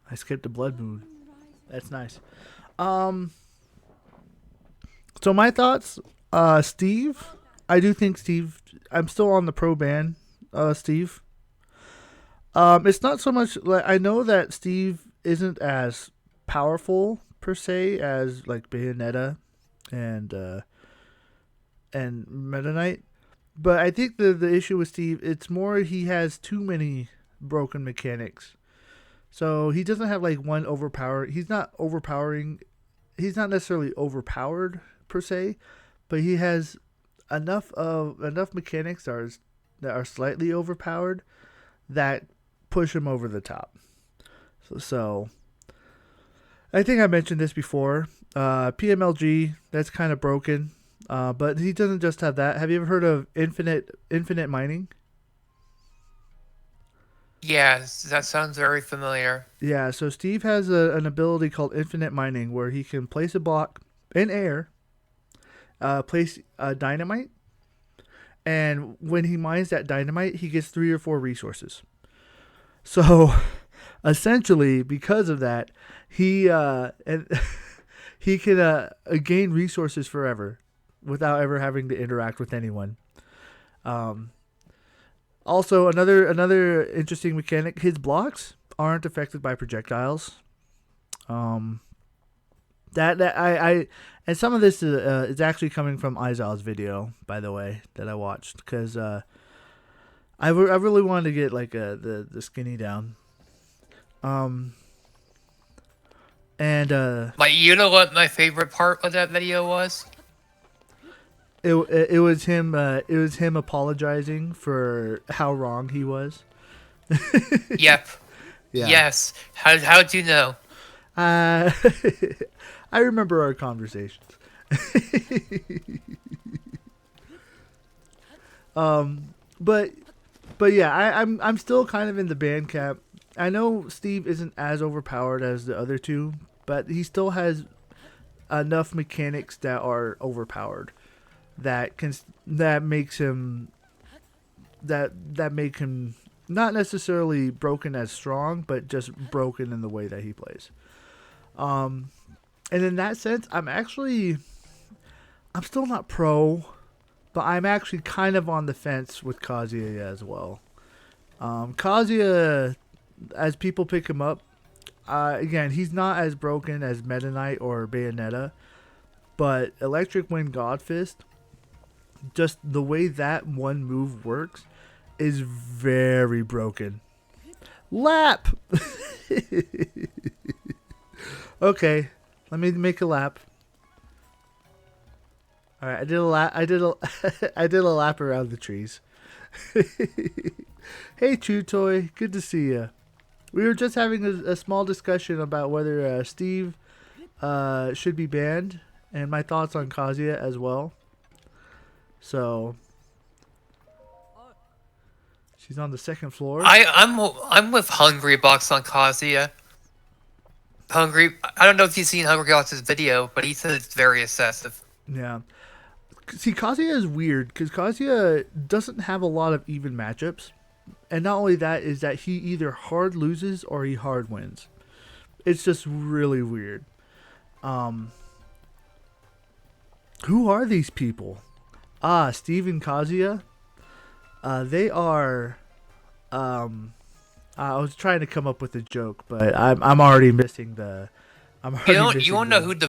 I skipped the blood moon. That's nice. Um, so my thoughts, Steve. I do think Steve. I'm still on the pro ban, Steve. It's not so much like I know that Steve isn't as powerful per se as like Bayonetta and Meta Knight, but I think the issue with Steve, it's more he has too many broken mechanics. So he doesn't have like one overpower. He's not overpowering. He's not necessarily overpowered per se, but he has enough mechanics that are slightly overpowered that push him over the top. So I think I mentioned this before. PMLG, that's kind of broken, but he doesn't just have that. Have you ever heard of infinite mining? Yes, that sounds very familiar. Yeah, so Steve has an ability called infinite mining where he can place a block in air, place a dynamite, and when he mines that dynamite, he gets 3 or 4 resources. So essentially, because of that, and he can gain resources forever without ever having to interact with anyone. Um, Also, another interesting mechanic: his blocks aren't affected by projectiles. Um, that I and some of this is actually coming from Izal's video, by the way, that I watched because I really wanted to get like the skinny down. Um, and Like, you know what my favorite part of that video was? it was him apologizing for how wrong he was. Yep. Yeah. Yes. How'd you know? Uh, I remember our conversations. But yeah, I'm still kind of in the band camp. I know Steve isn't as overpowered as the other two, but he still has enough mechanics that are overpowered that can that makes him that make him not necessarily broken as strong, but just broken in the way that he plays. Um, and in that sense, I'm still not pro, but I'm actually kind of on the fence with Kazuya as well. Kazuya, as people pick him up, again, he's not as broken as Meta Knight or Bayonetta, but Electric Wind Godfist, just the way that one move works, is very broken. Lap! Okay, let me make a lap. All right, I did a lap. I did a lap around the trees. Hey, Chew Toy, good to see you. We were just having a small discussion about whether Steve should be banned, and my thoughts on Kazuya as well. So she's on the second floor. I'm with Hungry Box on Kazuya. Hungry. I don't know if you've seen Hungry Box's video, but he says it's very excessive. Yeah. See, Kazuya is weird because Kazuya doesn't have a lot of even matchups, and not only that is that he either hard loses or he hard wins. It's just really weird. Um, who are these people? Steve and Kazuya. They are. I was trying to come up with a joke, but I'm already missing the. I'm You already don't you missing wanna know the. who the